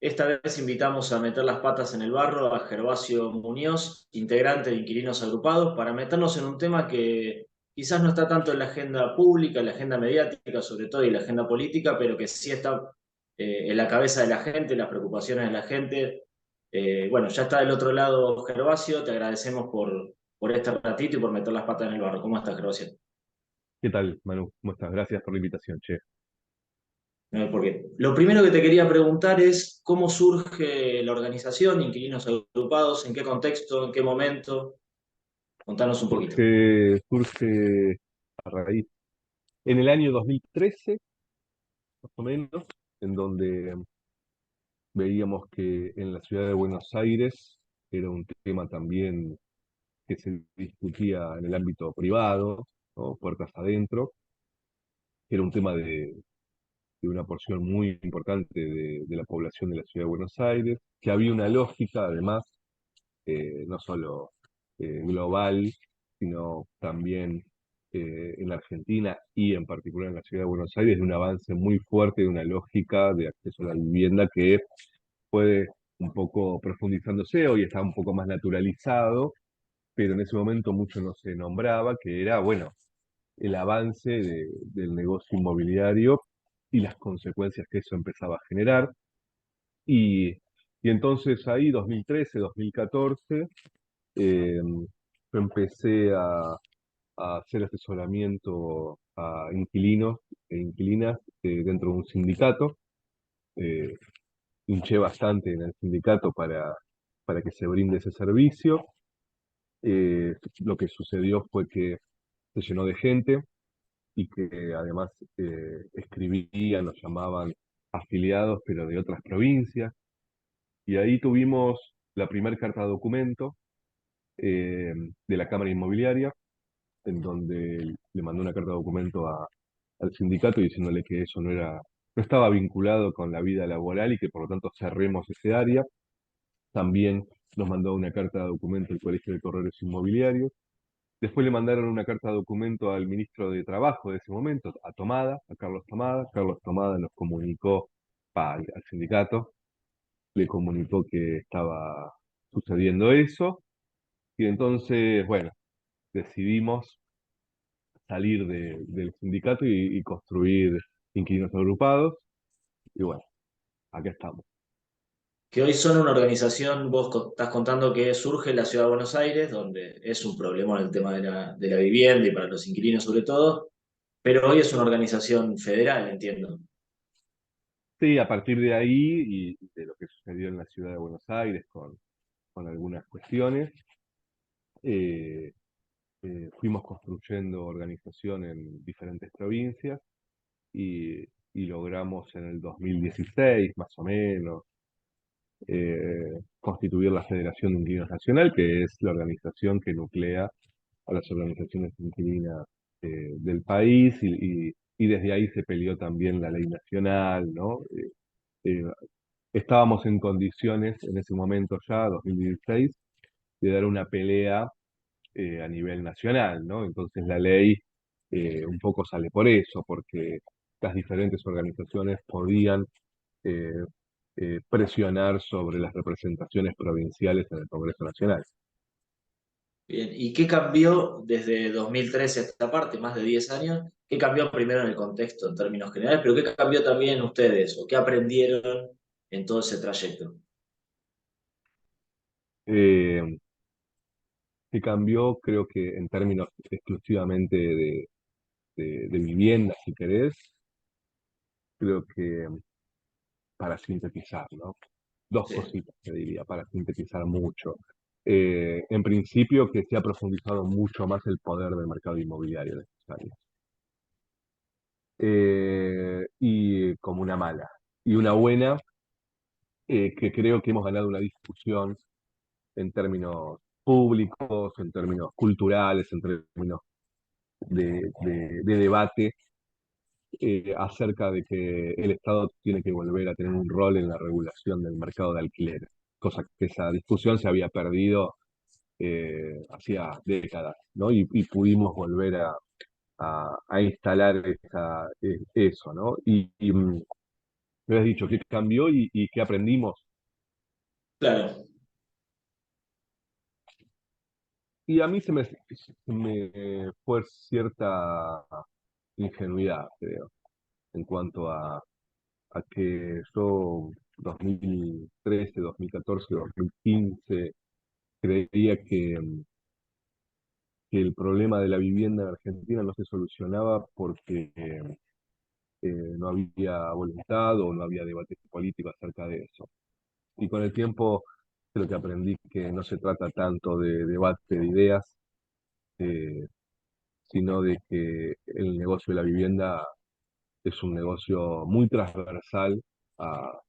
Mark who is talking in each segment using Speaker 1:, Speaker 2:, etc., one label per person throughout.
Speaker 1: Esta vez invitamos a meter las patas en el barro a Gervasio Muñoz, integrante de Inquilinos Agrupados, para meternos en un tema que quizás no está tanto en la agenda pública, en la agenda mediática sobre todo y en la agenda política, pero que sí está en la cabeza de la gente, las preocupaciones de la gente. Bueno, ya está del otro lado Gervasio, te agradecemos por este ratito y por meter las patas en el barro. ¿Cómo estás, Gervasio?
Speaker 2: ¿Qué tal, Manu? ¿Cómo estás? Gracias por la invitación, che.
Speaker 1: Porque lo primero que te quería preguntar es cómo surge la organización Inquilinos Agrupados, en qué contexto, en qué momento. Contanos un poquito.
Speaker 2: Surge a raíz, en el año 2013, más o menos, en donde veíamos que en la ciudad de Buenos Aires era un tema también que se discutía en el ámbito privado, ¿no? Puertas adentro, que era un tema de una porción muy importante de la población de la ciudad de Buenos Aires, que había una lógica, además, no solo global, sino también en la Argentina y en particular en la ciudad de Buenos Aires, de un avance muy fuerte de una lógica de acceso a la vivienda que puede un poco profundizándose, hoy está un poco más naturalizado, pero en ese momento mucho no se nombraba, que era, bueno, el avance del negocio inmobiliario y las consecuencias que eso empezaba a generar. Y, y entonces ahí, 2013, 2014, eh, yo empecé a hacer asesoramiento a inquilinos e inquilinas dentro de un sindicato. Eh, Hinché bastante en el sindicato para que se brinde ese servicio. Lo que sucedió fue que se llenó de gente y que además escribían, nos llamaban afiliados, pero de otras provincias. Y ahí tuvimos la primera carta de documento de la Cámara Inmobiliaria, en donde le mandó una carta de documento al sindicato diciéndole que eso no estaba vinculado con la vida laboral y que por lo tanto cerremos ese área. También nos mandó una carta de documento el Colegio de Corredores Inmobiliarios. Después le mandaron una carta de documento al ministro de Trabajo de ese momento, a Tomada, a Carlos Tomada. Carlos Tomada nos comunicó al sindicato, le comunicó que estaba sucediendo eso. Y entonces, bueno, decidimos salir del sindicato y construir inquilinos agrupados. Y bueno, acá estamos.
Speaker 1: Que hoy son una organización, vos estás contando que surge en la ciudad de Buenos Aires, donde es un problema el tema de la vivienda y para los inquilinos sobre todo, pero hoy es una organización federal, entiendo.
Speaker 2: Sí, a partir de ahí y de lo que sucedió en la ciudad de Buenos Aires con algunas cuestiones, eh, fuimos construyendo organización en diferentes provincias y, y logramos en el 2016, más o menos, constituir la Federación de Inquilinos Nacional, que es la organización que nuclea a las organizaciones inquilinas del país y desde ahí se peleó también la ley nacional, ¿no? Eh, Estábamos en condiciones en ese momento ya, 2016, de dar una pelea a nivel nacional, ¿no? Entonces la ley un poco sale por eso, porque las diferentes organizaciones podían eh, presionar sobre las representaciones provinciales en el Congreso Nacional.
Speaker 1: Bien, ¿y qué cambió desde 2013 a esta parte, más de 10 años? ¿Qué cambió primero en el contexto en términos generales, pero qué cambió también en ustedes o qué aprendieron en todo ese trayecto?
Speaker 2: Eh, que cambió, creo que en términos exclusivamente de vivienda, si querés, creo que para sintetizar, ¿no? Dos
Speaker 1: Sí.
Speaker 2: cositas, te diría, para sintetizar mucho. En principio, que se ha profundizado mucho más el poder del mercado inmobiliario de estos años. Y como una mala. Y una buena, que creo que hemos ganado una discusión en términos públicos, en términos culturales, en términos de debate acerca de que el Estado tiene que volver a tener un rol en la regulación del mercado de alquileres, cosa que esa discusión se había perdido hacía décadas, ¿no? Y pudimos volver a instalar eso, ¿no? Me habías dicho qué cambió y qué aprendimos.
Speaker 1: Claro,
Speaker 2: Y a mí se me fue cierta ingenuidad, creo, en cuanto a que yo 2013, 2014, 2015 creía que el problema de la vivienda en Argentina no se solucionaba porque no había voluntad o no había debate político acerca de eso. Y con el tiempo creo que aprendí que no se trata tanto de debate de ideas, eh, sino de que el negocio de la vivienda es un negocio muy transversal a,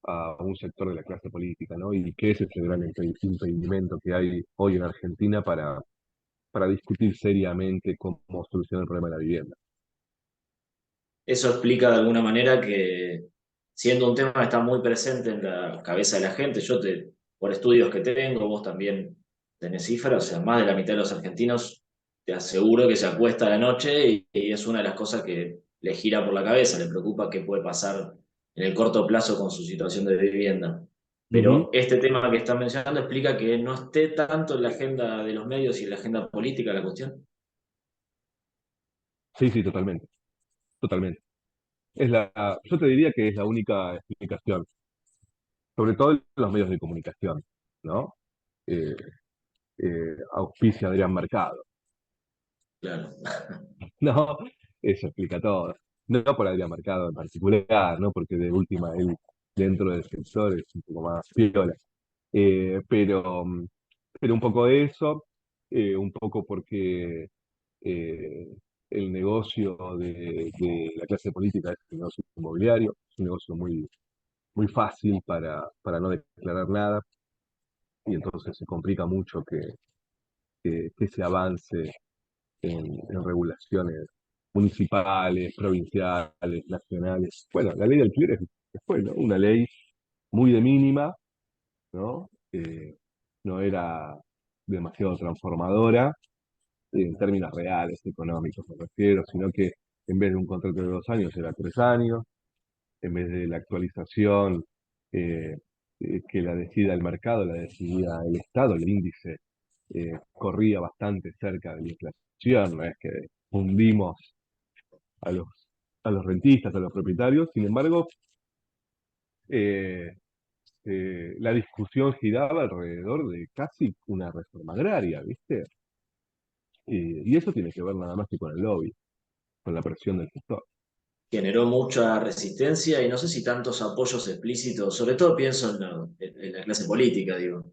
Speaker 2: a un sector de la clase política, ¿no? Y que ese es el gran impedimento que hay hoy en Argentina para discutir seriamente cómo solucionar el problema de la vivienda.
Speaker 1: eso explica de alguna manera que siendo un tema que está muy presente en la cabeza de la gente, por estudios que tengo, vos también tenés cifras, o sea, más de la mitad de los argentinos te aseguro que se acuesta a la noche y es una de las cosas que le gira por la cabeza, le preocupa qué puede pasar en el corto plazo con su situación de vivienda.
Speaker 2: Ujú.
Speaker 1: Pero este tema que están mencionando explica que no esté tanto en la agenda de los medios y en la agenda política la cuestión.
Speaker 2: Sí, sí, totalmente, totalmente. Yo te diría que es la única explicación, sobre todo en los medios de comunicación, ¿no? Eh, Auspicia Adrián Mercado.
Speaker 1: Claro.
Speaker 2: No, eso explica todo. No por Adrián Mercado en particular, ¿no? Porque de última él dentro del sector es un poco más piola. Pero un poco de eso, un poco porque eh, el negocio de la clase política es el negocio inmobiliario, es un negocio muy fácil para no declarar nada, y entonces se complica mucho que se avance en regulaciones municipales, provinciales, nacionales. Bueno, la ley de alquiler fue, ¿no? Una ley muy de mínima, ¿no? No era demasiado transformadora en términos reales, económicos me refiero, sino que en vez de un contrato de 2 años era 3 años, en vez de la actualización eh, que la decida el mercado, la decidía el Estado, el índice corría bastante cerca de la inflación, no es que hundimos a los, a los rentistas, a los propietarios. Sin embargo, eh, la discusión giraba alrededor de casi una reforma agraria, ¿viste? Y eso tiene que ver nada más que con el lobby, con la presión del sector.
Speaker 1: Generó mucha resistencia y no sé si tantos apoyos explícitos, sobre todo pienso en la clase política, digo.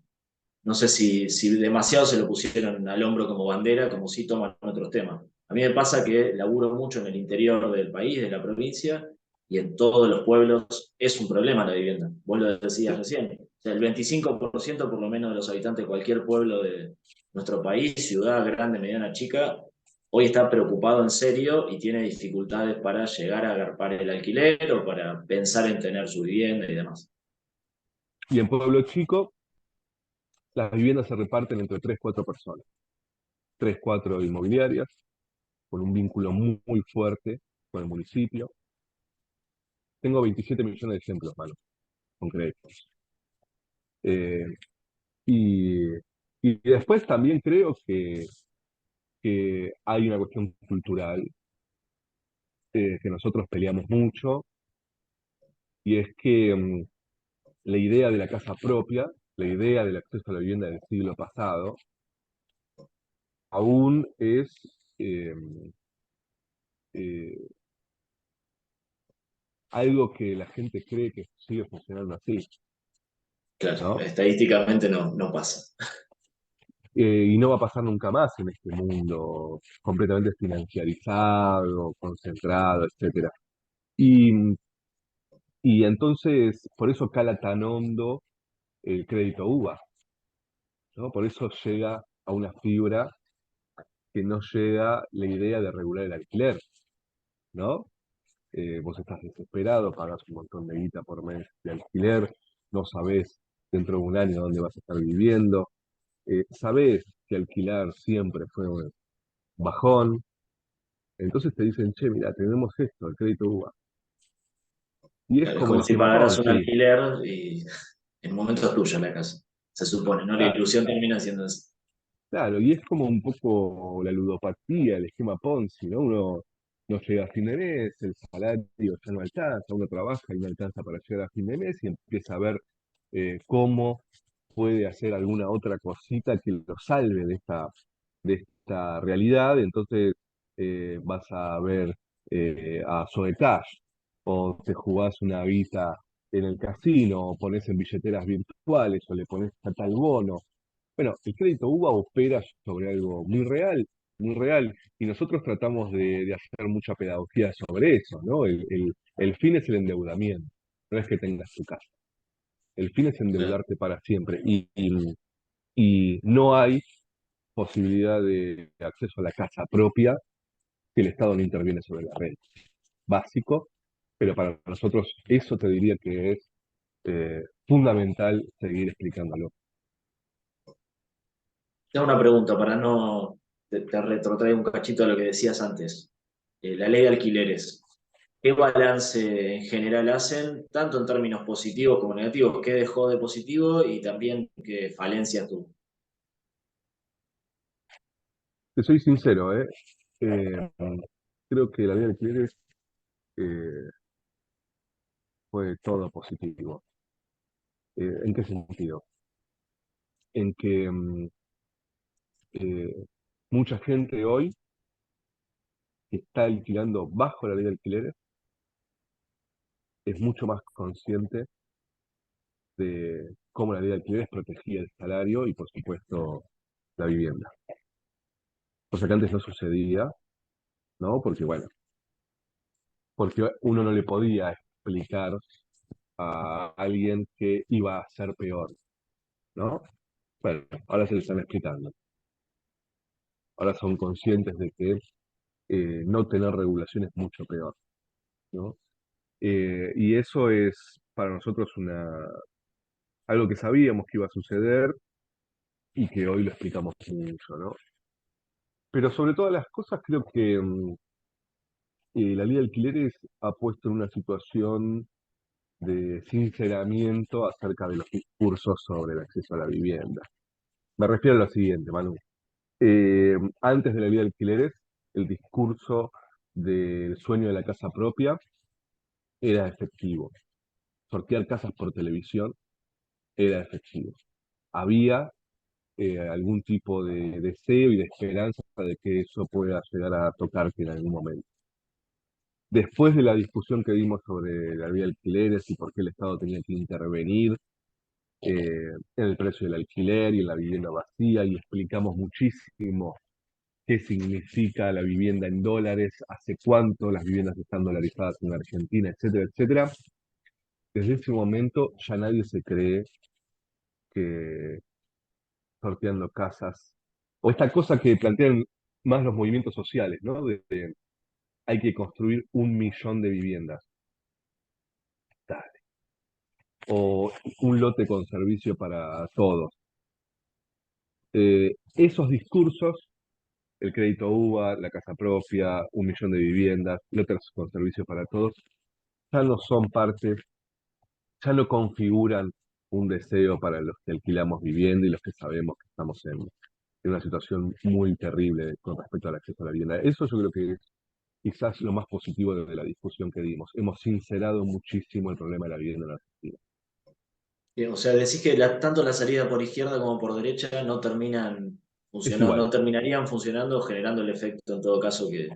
Speaker 1: No sé si demasiado se lo pusieron al hombro como bandera, como si toman otros temas. A mí me pasa que laburo mucho en el interior del país, de la provincia, y en todos los pueblos es un problema la vivienda. Vos lo decías recién. O sea, el 25% por lo menos de los habitantes de cualquier pueblo de nuestro país, ciudad grande, mediana, chica, hoy está preocupado en serio y tiene dificultades para llegar a agarpar el alquiler o para pensar en tener su vivienda y demás.
Speaker 2: Y en Pueblo Chico, las viviendas se reparten entre 3 4 personas, 3 4 inmobiliarias, con un vínculo muy fuerte con el municipio. Tengo 27 millones de ejemplos, mano, concretos. Eh, y, y después también creo que hay una cuestión cultural que nosotros peleamos mucho, y es que la idea de la casa propia, la idea del acceso a la vivienda del siglo pasado, aún es eh, eh, algo que la gente cree que sigue funcionando así,
Speaker 1: Claro,
Speaker 2: ¿no?
Speaker 1: estadísticamente no pasa.
Speaker 2: Y no va a pasar nunca más en este mundo completamente financiarizado, concentrado, etcétera. Y, y entonces, por eso cala tan hondo el crédito UVA, ¿no? Por eso llega a una fibra que no llega la idea de regular el alquiler, ¿no? Vos estás desesperado, pagas un montón de guita por mes de alquiler, no sabés dentro de un año dónde vas a estar viviendo, sabés que alquilar siempre fue un bajón, entonces te dicen, che, mira, tenemos esto, el crédito UVA. Y es
Speaker 1: Claro, es
Speaker 2: como el
Speaker 1: como si
Speaker 2: esquema
Speaker 1: pagaras un
Speaker 2: Ponzi.
Speaker 1: alquiler y en un momento es tuya la casa. Se supone, ¿no? La
Speaker 2: Claro,
Speaker 1: ilusión termina siendo eso.
Speaker 2: claro, y es como un poco la ludopatía, el esquema Ponzi, ¿no? Uno no llega a fin de mes, el salario ya no alcanza, uno trabaja y no alcanza para llegar a fin de mes y empieza a ver cómo puede hacer alguna otra cosita que lo salve de esta realidad. Entonces vas a ver a Sodecash, o te jugás una guita en el casino, o pones en billeteras virtuales, o le pones a tal bono. Bueno, el crédito UVA opera sobre algo muy real, y nosotros tratamos de hacer mucha pedagogía sobre eso, ¿no? El fin es el endeudamiento, no es que tengas tu casa. El fin es
Speaker 1: Claro.
Speaker 2: endeudarte para siempre, y no hay posibilidad de acceso a la casa propia si el Estado no interviene sobre la renta. Básico, pero para nosotros eso te diría que es fundamental seguir explicándolo.
Speaker 1: Tengo una pregunta para no te retrotraer un cachito a lo que decías antes. La ley de alquileres. ¿Qué balance en general hacen, tanto en términos positivos como negativos? ¿Qué dejó de positivo y también qué falencias tuvo?
Speaker 2: Te soy sincero, ¿eh? Eh, Creo que la ley de alquileres eh, fue todo positivo. ¿En qué sentido? En que eh, mucha gente hoy que está alquilando bajo la ley de alquileres es mucho más consciente de cómo la ley de alquileres protegía el salario y, por supuesto, la vivienda. Cosa que antes no sucedía, ¿no? Porque, bueno, porque uno no le podía explicar a alguien que iba a ser peor, ¿no? Bueno, ahora se lo están explicando. Ahora son conscientes de que no tener regulación es mucho peor, ¿no? Y eso es para nosotros algo que sabíamos que iba a suceder y que hoy lo explicamos mucho, ¿no? Pero sobre todas las cosas creo que la ley de alquileres ha puesto en una situación de sinceramiento acerca de los discursos sobre el acceso a la vivienda. Me refiero a lo siguiente, Manu. Antes de la ley de alquileres, el discurso del sueño de la casa propia era efectivo. Sortear casas por televisión era efectivo. Había algún tipo de deseo y de esperanza de que eso pueda llegar a tocarte en algún momento. Después de la discusión que dimos sobre la ley de alquileres y por qué el Estado tenía que intervenir en el precio del alquiler y en la vivienda vacía, y explicamos muchísimo qué significa la vivienda en dólares, hace cuánto las viviendas están dolarizadas en Argentina, etcétera, etcétera. Desde ese momento ya nadie se cree que sorteando casas, o esta cosa que plantean más los movimientos sociales, ¿no? Hay que construir 1 millón de viviendas, dale. O un lote con servicio para todos. Esos discursos, el crédito UVA, la casa propia, 1 millón de viviendas, lotes con servicio para todos, ya no son parte, ya no configuran un deseo para los que alquilamos vivienda y los que sabemos que estamos en una situación muy terrible con respecto al acceso a la vivienda. Eso yo creo que es quizás lo más positivo de la discusión que dimos. Hemos sincerado muchísimo el problema de la vivienda en Argentina.
Speaker 1: Bien, o sea, decís que tanto la salida por izquierda como por derecha no terminan
Speaker 2: Es
Speaker 1: funcionando,
Speaker 2: igual.
Speaker 1: no terminarían funcionando, generando el efecto en todo caso
Speaker 2: Es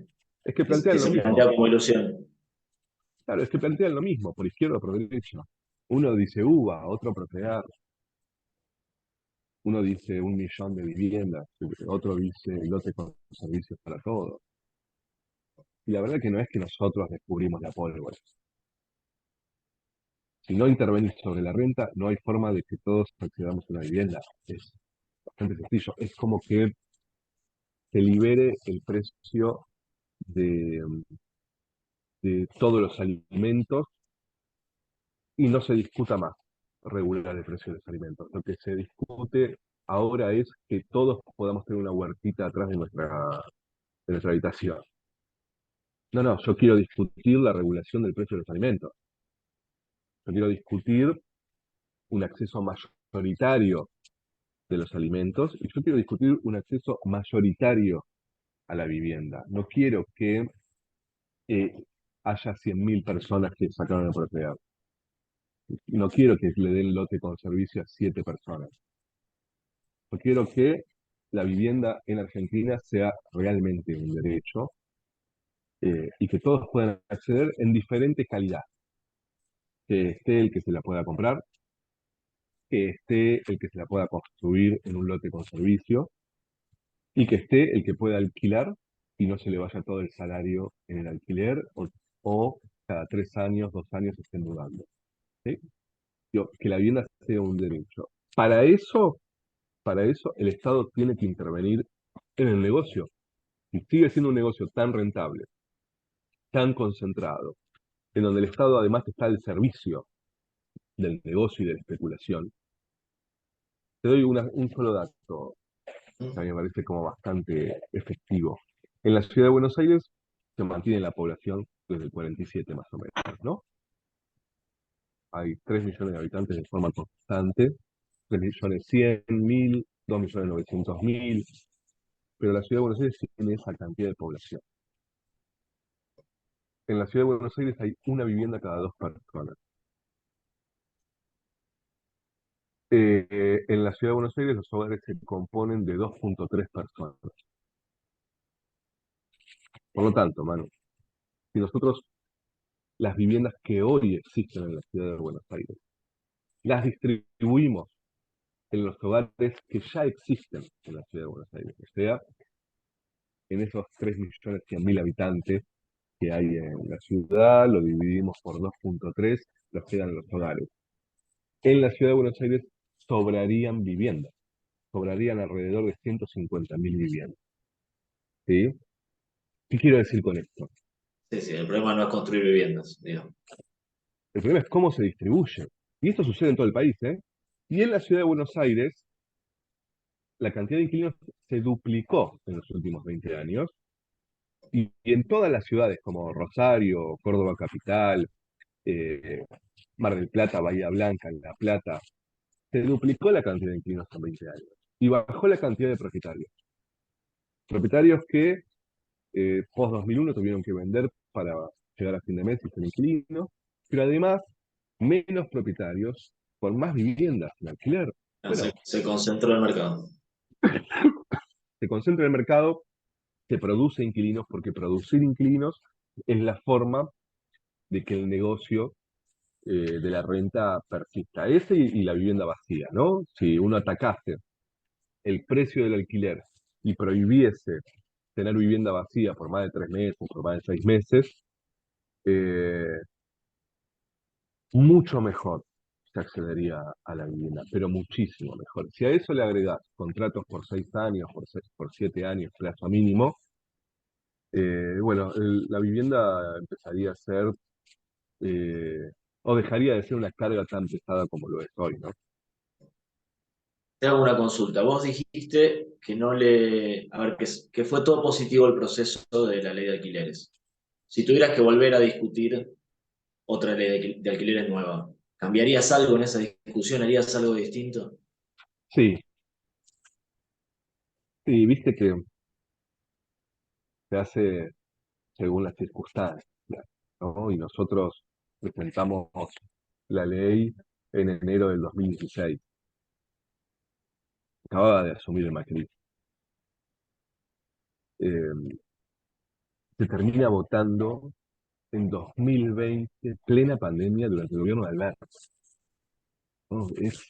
Speaker 2: que
Speaker 1: que
Speaker 2: plantean lo
Speaker 1: se
Speaker 2: mismo.
Speaker 1: plantea como ilusión.
Speaker 2: Claro, es que plantean lo mismo, por izquierda o por derecha. Uno dice UVA, otro procrear. Uno dice 1 millón de viviendas, otro dice lote con servicios para todos. Y la verdad que no es que nosotros descubrimos la pólvora. Si no intervenís sobre la renta, no hay forma de que todos accedamos a una vivienda. Es bastante sencillo. Es como que se libere el precio de, de todos los alimentos y no se discuta más regular el precio de los alimentos. Lo que se discute ahora es que todos podamos tener una huertita atrás de nuestra habitación. No, no, yo quiero discutir la regulación del precio de los alimentos. Yo quiero discutir un acceso mayoritario de los alimentos y yo quiero discutir un acceso mayoritario a la vivienda. No quiero que haya 100.000 personas que sacaron la propiedad. No quiero que le den lote con servicio a 7 personas. Yo quiero que la vivienda en Argentina sea realmente un derecho y que todos puedan acceder en diferente calidad. Que esté el que se la pueda comprar, que esté el que se la pueda construir en un lote con servicio y que esté el que pueda alquilar y no se le vaya todo el salario en el alquiler o cada 3 años, 2 años se estén mudando. ¿Sí? Digo, que la vivienda sea un derecho. Para eso el Estado tiene que intervenir en el negocio. Y sigue siendo un negocio tan rentable, tan concentrado, en donde el Estado además está al servicio del negocio y de la especulación. Te doy un solo dato que a mí me parece como bastante efectivo. En la ciudad de Buenos Aires se mantiene la población desde el 47 más o menos, ¿no? Hay 3 millones de habitantes de forma constante, 3.100.000, 2.900.000, pero la ciudad de Buenos Aires tiene esa cantidad de población. En la ciudad de Buenos Aires hay una vivienda cada 2 personas. En la ciudad de Buenos Aires los hogares se componen de 2,3 personas. Por lo tanto, Manu, si nosotros las viviendas que hoy existen en la ciudad de Buenos Aires las distribuimos en los hogares que ya existen en la ciudad de Buenos Aires, o sea, en esos 3.100.000 habitantes que hay en la ciudad, lo dividimos por 2,3, los quedan los hogares. En la ciudad de Buenos Aires sobrarían viviendas, sobrarían alrededor de 150.000 viviendas. ¿Sí? ¿Qué quiero decir con esto?
Speaker 1: Sí, sí, el problema no es construir viviendas, digo.
Speaker 2: El problema es cómo se distribuye. Y esto sucede en todo el país, ¿eh? Y en la ciudad de Buenos Aires, la cantidad de inquilinos se duplicó en los últimos 20 años. Y en todas las ciudades como Rosario, Córdoba Capital, eh, Mar del Plata, Bahía Blanca, La Plata, se duplicó la cantidad de inquilinos en 20 años. Y bajó la cantidad de propietarios. Propietarios que post 2001 tuvieron que vender para llegar a fin de mes y ser inquilinos, pero además menos propietarios con más viviendas en alquiler.
Speaker 1: Ah,
Speaker 2: Bueno,
Speaker 1: se concentró el mercado.
Speaker 2: se concentra el mercado, se produce inquilinos, porque producir inquilinos es la forma de que el negocio de la renta persista. Ese y la vivienda vacía, ¿no? Si uno atacase el precio del alquiler y prohibiese tener vivienda vacía por más de 3 meses, por más de 6 meses, eh, mucho mejor se accedería a la vivienda, pero muchísimo mejor. Si a eso le agregás contratos por 6 años, por 7 años, plazo mínimo, bueno, la vivienda empezaría a ser, eh, o dejaría de ser una carga tan pesada como lo es hoy, ¿no?
Speaker 1: Te hago una consulta. Vos dijiste que no le, a ver, que fue todo positivo el proceso de la ley de alquileres. Si tuvieras que volver a discutir otra ley de alquileres nueva, ¿cambiarías algo en esa discusión? ¿Harías algo distinto?
Speaker 2: Sí, y viste que se hace según las circunstancias, ¿no? Y nosotros presentamos la ley en enero del 2016. Acababa de asumir el Macri. Eh, Se termina votando en 2020, plena pandemia, durante el gobierno de Alberto, ¿no? Es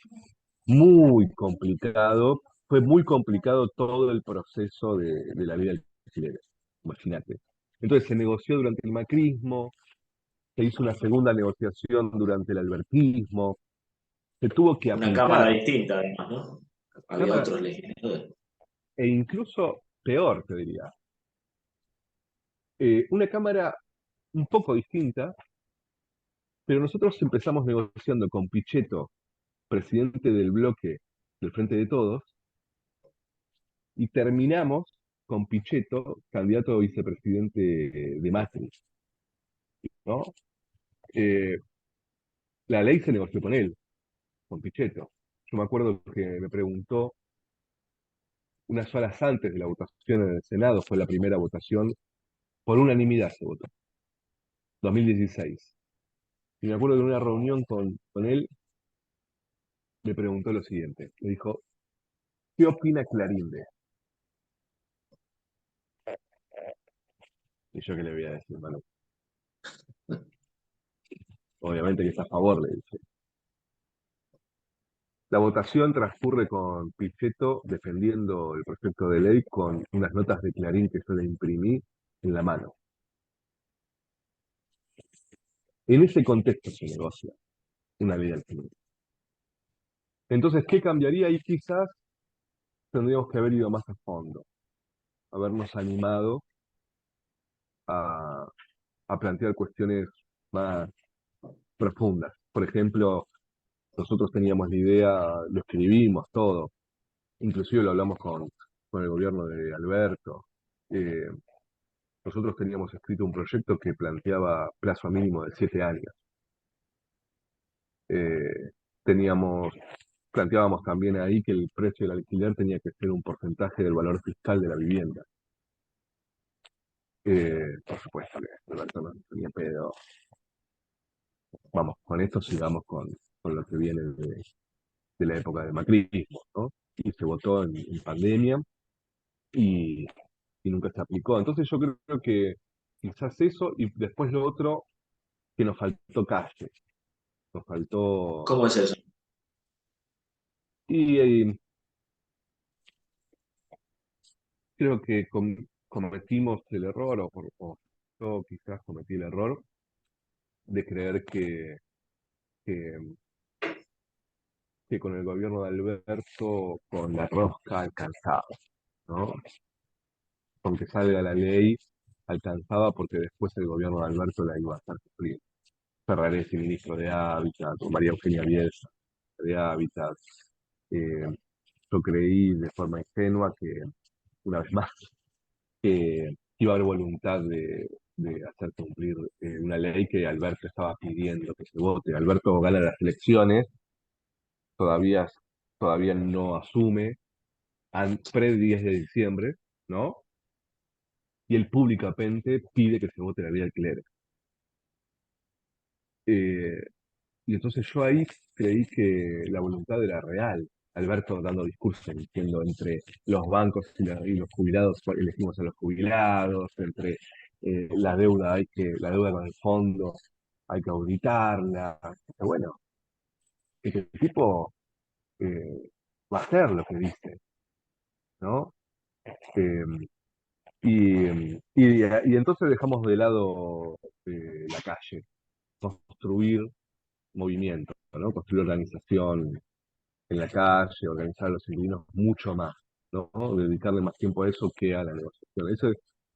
Speaker 2: muy complicado, fue muy complicado todo el proceso de la ley de alquileres, imagínate. Entonces se negoció durante el macrismo, se hizo una segunda negociación durante el albertismo, se tuvo que
Speaker 1: Una cámara
Speaker 2: aplicar,
Speaker 1: distinta, además, ¿no? Había
Speaker 2: cámara,
Speaker 1: otros legisladores.
Speaker 2: e incluso peor, te diría, una cámara un poco distinta, pero nosotros empezamos negociando con Pichetto, presidente del bloque del Frente de Todos, y terminamos con Pichetto, candidato a vicepresidente de Macri, ¿no? Eh, la ley se negoció con él, con Pichetto. Yo me acuerdo que me preguntó unas horas antes de la votación en el Senado, fue la primera votación, por unanimidad se votó, 2016. Y me acuerdo que en una reunión con él me preguntó lo siguiente, me dijo, ¿qué opina Clarín de esto? Y yo qué le voy a decir, Manu. Obviamente que está a favor, le dije. La votación transcurre con Pichetto defendiendo el proyecto de ley con unas notas de Clarín que yo le imprimí en la mano. En ese contexto se negocia una ley del alquiler. Entonces, ¿qué cambiaría? Y quizás tendríamos que haber ido más a fondo, habernos animado a, a plantear cuestiones más profundas. Por ejemplo, nosotros teníamos la idea, lo escribimos todo, inclusive lo hablamos con el gobierno de Alberto. Eh, Nosotros teníamos escrito un proyecto que planteaba plazo mínimo de 7 años. Eh, teníamos, planteábamos también ahí que el precio del alquiler tenía que ser un porcentaje del valor fiscal de la vivienda. Por supuesto que Alberto no tenía pedo. Vamos, con esto sigamos con lo que viene de la época del macrismo, ¿no? Y se votó en pandemia y, y nunca se aplicó. Entonces yo creo que quizás eso y después lo otro, que nos faltó calle, nos faltó...
Speaker 1: ¿Cómo es eso?
Speaker 2: Y creo que cometimos el error, o yo quizás cometí el error de creer que, que con el gobierno de Alberto, con la rosca alcanzaba, ¿no? Con que salga la ley alcanzaba porque después el gobierno de Alberto la iba a hacer cumplir. Ferraresi, ministro de Hábitat, o María Eugenia Bielsa, de Hábitat. Eh, yo creí de forma ingenua que, una vez más, que iba a haber voluntad de hacer cumplir una ley que Alberto estaba pidiendo que se vote. Alberto gana las elecciones, todavía, todavía no asume, pre-10 de diciembre, ¿no? Y él públicamente pide que se vote la ley de alquiler. Eh, y entonces yo ahí creí que la voluntad era real. Alberto dando discursos diciendo entre los bancos y los jubilados, elegimos a los jubilados, entre la deuda con el fondo hay que auditarla. Pero bueno, este tipo va a hacer lo que dice, ¿no? Eh, y entonces dejamos de lado la calle, construir movimiento, ¿no? Construir organización en la calle, organizar a los inquilinos mucho más, ¿no? Dedicarle más tiempo a eso que a la negociación. Eso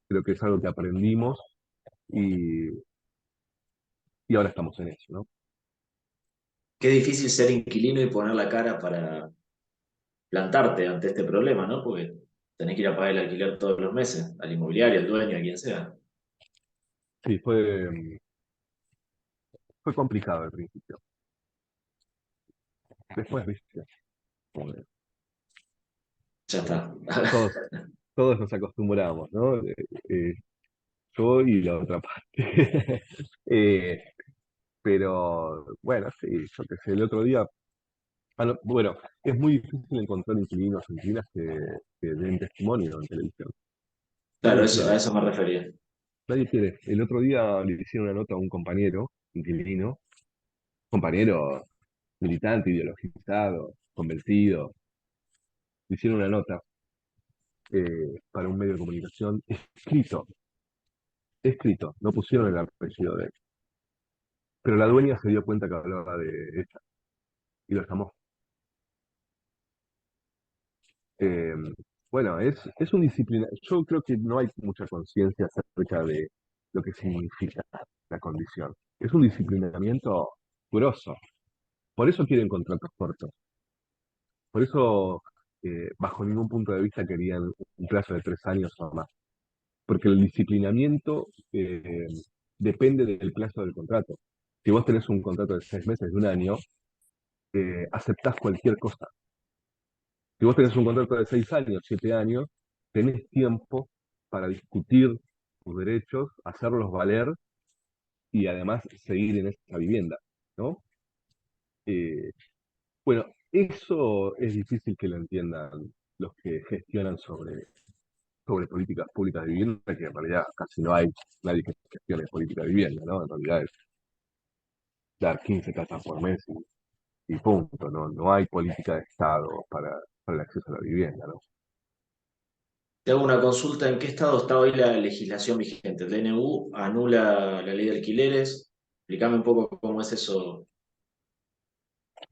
Speaker 2: creo que es algo que aprendimos y, y ahora estamos en eso, ¿no?
Speaker 1: Qué difícil ser inquilino y poner la cara para plantarte ante este problema, ¿no? Porque tenés que ir a pagar el alquiler todos los meses, al inmobiliario, al dueño, a quien sea.
Speaker 2: Sí, fue complicado al principio. Después, viste, como que
Speaker 1: Ya está.
Speaker 2: todos, todos nos acostumbramos, ¿no? Eh, yo y la otra parte. Eh, pero bueno, sí, yo qué sé, el otro día, bueno, es muy difícil encontrar inquilinos o inquilinas que den testimonio en televisión.
Speaker 1: Claro,
Speaker 2: Nadie
Speaker 1: eso, a
Speaker 2: quiere,
Speaker 1: eso me refería.
Speaker 2: nadie quiere. El otro día le hicieron una nota a un compañero, inquilino, compañero militante, ideologizado, convencido, le hicieron una nota para un medio de comunicación escrito, no pusieron el apellido de él. Pero la dueña se dio cuenta que hablaba de ella y lo llamó. Eh, bueno, es un disciplina. Yo creo que no hay mucha conciencia acerca de lo que significa la condición. Es un disciplinamiento grosso. Por eso quieren contratos cortos. Por eso, bajo ningún punto de vista, querían un plazo de 3 años o más. Porque el disciplinamiento depende del plazo del contrato. Si vos tenés un contrato de 6 meses, de un año, aceptás cualquier cosa. Si vos tenés un contrato de 6 años, 7 años, tenés tiempo para discutir tus derechos, hacerlos valer y además seguir en esa vivienda, ¿no? Eh, bueno, eso es difícil que lo entiendan los que gestionan sobre políticas públicas de vivienda, que en realidad casi no hay nadie que gestione política de vivienda, ¿no? En realidad es dar 15 casas por mes y punto, ¿no? No hay política de Estado para el acceso a la vivienda, ¿no?
Speaker 1: Te hago una consulta, ¿en qué estado está hoy la legislación vigente? ¿El DNU anula la ley de alquileres? Explícame un poco cómo es eso.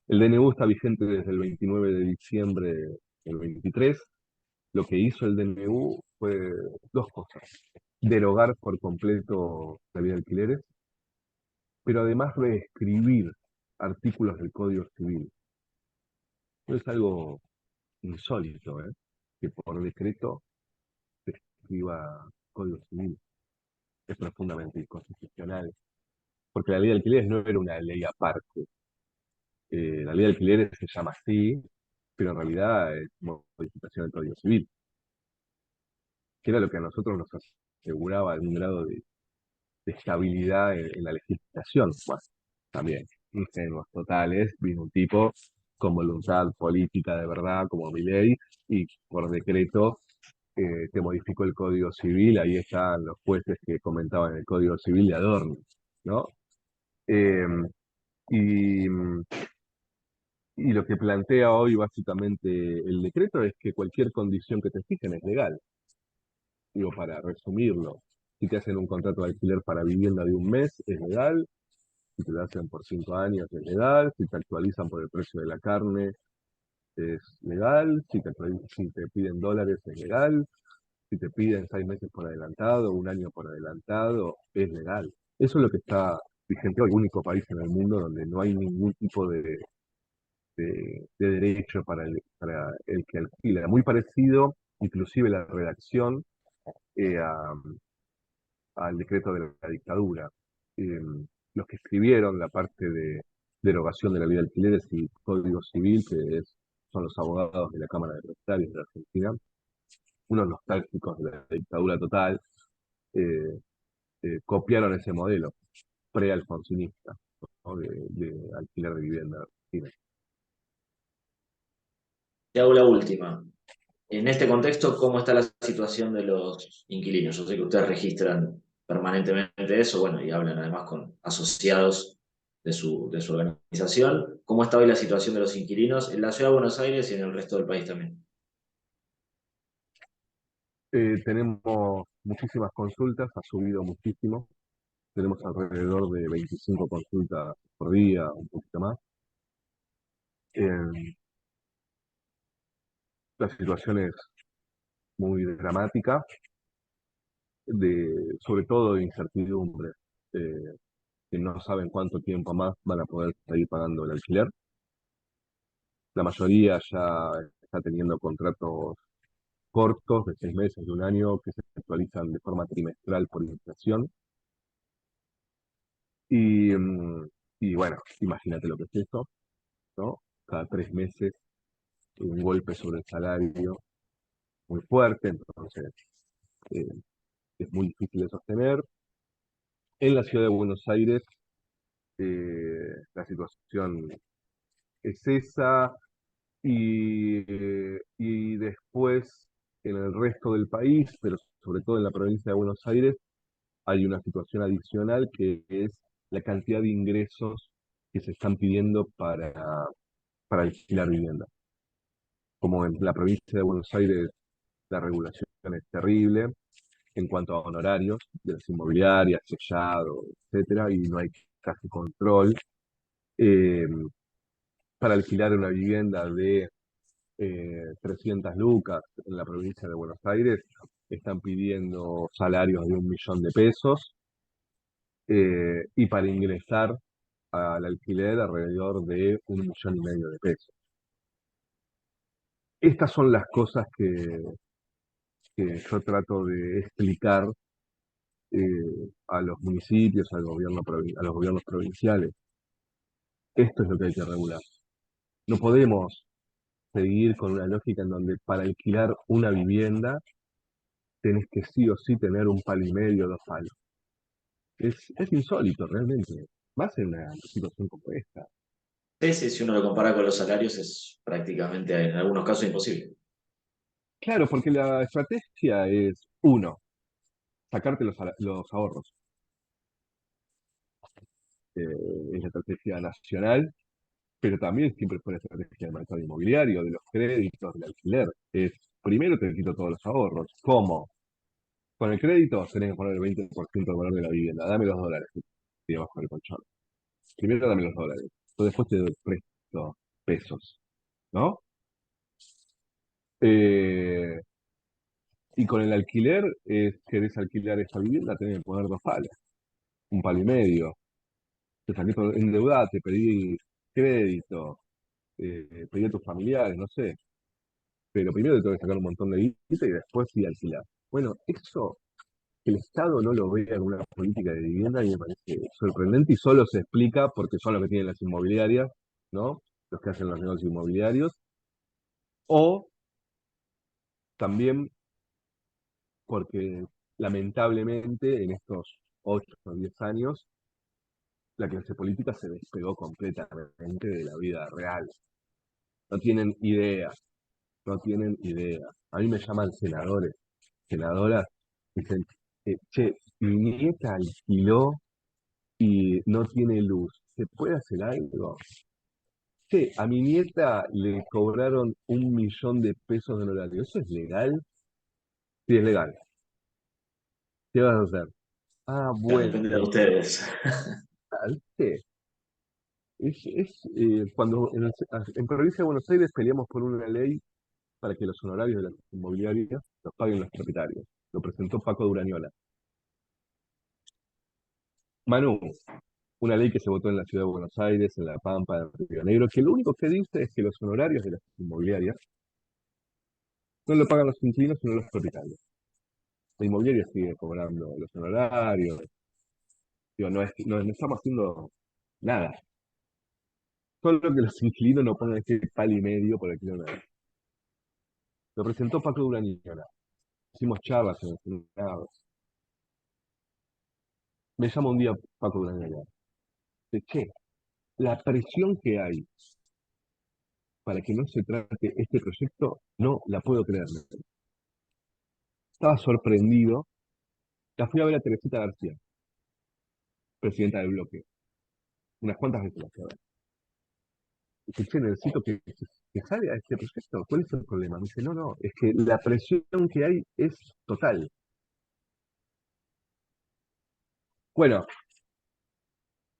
Speaker 2: El DNU está vigente desde el 29 de diciembre del 23. Lo que hizo el DNU fue dos cosas. Derogar por completo la ley de alquileres, pero además reescribir artículos del Código Civil. Es algo insólito, ¿eh? Que por decreto se escriba Código Civil. Es profundamente inconstitucional, porque la ley de alquileres no era una ley aparte. La ley de alquileres se llama así, pero en realidad es modificación del Código Civil, que era lo que a nosotros nos aseguraba algún grado de estabilidad en la legislación. Bueno, también, ingenuos totales, vino un tipo con voluntad política de verdad, como Milei, y por decreto te modificó el Código Civil. Ahí están los jueces que comentaban el Código Civil de Adorno, ¿no? Eh, y, y lo que plantea hoy básicamente el decreto es que cualquier condición que te fijen es legal. Digo, para resumirlo, si te hacen un contrato de alquiler para vivienda de un mes, es legal. Si te lo hacen por 5 años, es legal. Si te actualizan por el precio de la carne, es legal. Si te piden dólares, es legal. Si te piden 6 meses por adelantado, un año por adelantado, es legal. Eso es lo que está vigente hoy, el único país en el mundo donde no hay ningún tipo de derecho para el que alquila. Muy parecido, inclusive la redacción, eh, a- al decreto de la dictadura. Eh, los que escribieron la parte de derogación de la ley de alquileres y Código Civil, son los abogados de la Cámara de Notarios de Argentina, unos nostálgicos de la dictadura total, eh, copiaron ese modelo pre-alfonsinista, ¿no? de alquiler de vivienda en Argentina.
Speaker 1: Te hago la última. En este contexto, ¿cómo está la situación de los inquilinos? Yo sé que ustedes registran permanentemente eso, bueno, y hablan además con asociados de su organización. ¿Cómo está hoy la situación de los inquilinos en la ciudad de Buenos Aires y en el resto del país también?
Speaker 2: Tenemos muchísimas consultas, ha subido muchísimo. Tenemos alrededor de 25 consultas por día, un poquito más. Eh, la situación es muy dramática, sobre todo de incertidumbre, eh, que no saben cuánto tiempo más van a poder seguir pagando el alquiler. La mayoría ya está teniendo contratos cortos de 6 meses, de un año, que se actualizan de forma trimestral por inflación. Y, y bueno, imagínate lo que es eso, ¿no? Cada 3 meses un golpe sobre el salario muy fuerte, entonces eh, es muy difícil de sostener. En la ciudad de Buenos Aires la situación es esa y después en el resto del país, pero sobre todo en la provincia de Buenos Aires, hay una situación adicional que es la cantidad de ingresos que se están pidiendo para alquilar vivienda. Como en la provincia de Buenos Aires la regulación es terrible en cuanto a honorarios de las inmobiliarias, sellado, etcétera, y no hay casi control. Eh, para alquilar una vivienda de 300 lucas en la provincia de Buenos Aires, están pidiendo salarios de 1 millón de pesos, y para ingresar al alquiler alrededor de 1,5 millones de pesos. Estas son las cosas que yo trato de explicar a los municipios, a los gobiernos provinciales. Esto es lo que hay que regular. No podemos seguir con una lógica en donde para alquilar una vivienda tenés que sí o sí tener un palo y medio, dos palos. Es insólito realmente, más en una situación como esta.
Speaker 1: Sí, sí, si uno lo compara con los salarios es prácticamente en algunos casos imposible.
Speaker 2: Claro, porque la estrategia es, uno, sacarte los ahorros. Es la estrategia nacional, pero también siempre fue la estrategia del mercado inmobiliario, de los créditos, del alquiler. Es, primero te quito todos los ahorros. ¿Cómo? Con el crédito tenés que poner el 20% del valor de la vivienda. Dame los dólares que te bajo el colchón. Primero dame los dólares. Después te doy presto pesos. ¿No? Eh, y con el alquiler, querés alquilar esa vivienda, tenés que poner dos palos, un palo y medio. Te saqué todo, endeudate, pedí crédito, pedí a tus familiares, no sé. Pero primero te tengo que sacar un montón de guita y después sí alquilar. Bueno, eso, que el Estado no lo vea en una política de vivienda, a mí me parece sorprendente y solo se explica porque son los que tienen las inmobiliarias, ¿no? Los que hacen los negocios inmobiliarios. O también porque lamentablemente en estos 8 o 10 años la clase política se despegó completamente de la vida real. No tienen idea, no tienen idea. A mí me llaman senadores, senadoras, dicen, che, mi nieta alquiló y no tiene luz. ¿Se puede hacer algo? Che, a mi nieta le cobraron 1 millón de pesos de honorario. ¿Eso es legal? Sí, es legal. ¿Qué vas a hacer? Ah,
Speaker 1: Ya
Speaker 2: bueno,
Speaker 1: depende de ustedes.
Speaker 2: ¿viste? Cuando en provincia de Buenos Aires peleamos por una ley para que los honorarios de las inmobiliarias los paguen los propietarios. Lo presentó Paco Durañola. Manu, una ley que se votó en la ciudad de Buenos Aires, en La Pampa, en Río Negro, que lo único que dice es que los honorarios de las inmobiliarias no lo pagan los inquilinos, sino los propietarios. La inmobiliaria sigue cobrando los honorarios. Digo, no estamos haciendo nada. Solo que los inquilinos no pongan ese pal y medio por alquiler una vez. Lo presentó Paco Durañola. Hicimos charlas en el Senado. Me llama un día Paco Durañola. Dice, che, la presión que hay para que no se trate este proyecto, no la puedo creer. Estaba sorprendido. La fui a ver a Teresita García, presidenta del bloque. Unas cuantas veces la fui a ver. Dice, che, necesito que salga este proyecto. ¿Cuál es el problema? Me dice, no, no, es que la presión que hay es total. Bueno,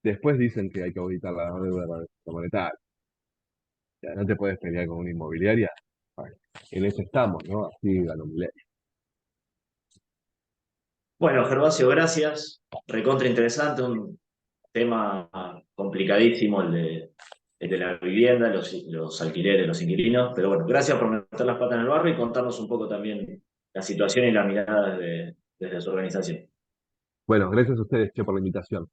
Speaker 2: después dicen que hay que auditar la deuda monetaria. Ya, no te puedes pelear con una inmobiliaria. Bueno, en eso estamos, ¿no? Así ganó mi ley.
Speaker 1: Bueno, Gervasio, gracias. Recontra interesante, un tema complicadísimo el de la vivienda, los alquileres, los inquilinos. Pero bueno, gracias por meter las patas en el barro y contarnos un poco también la situación y la mirada desde su organización.
Speaker 2: Bueno, gracias a ustedes, che, por la invitación.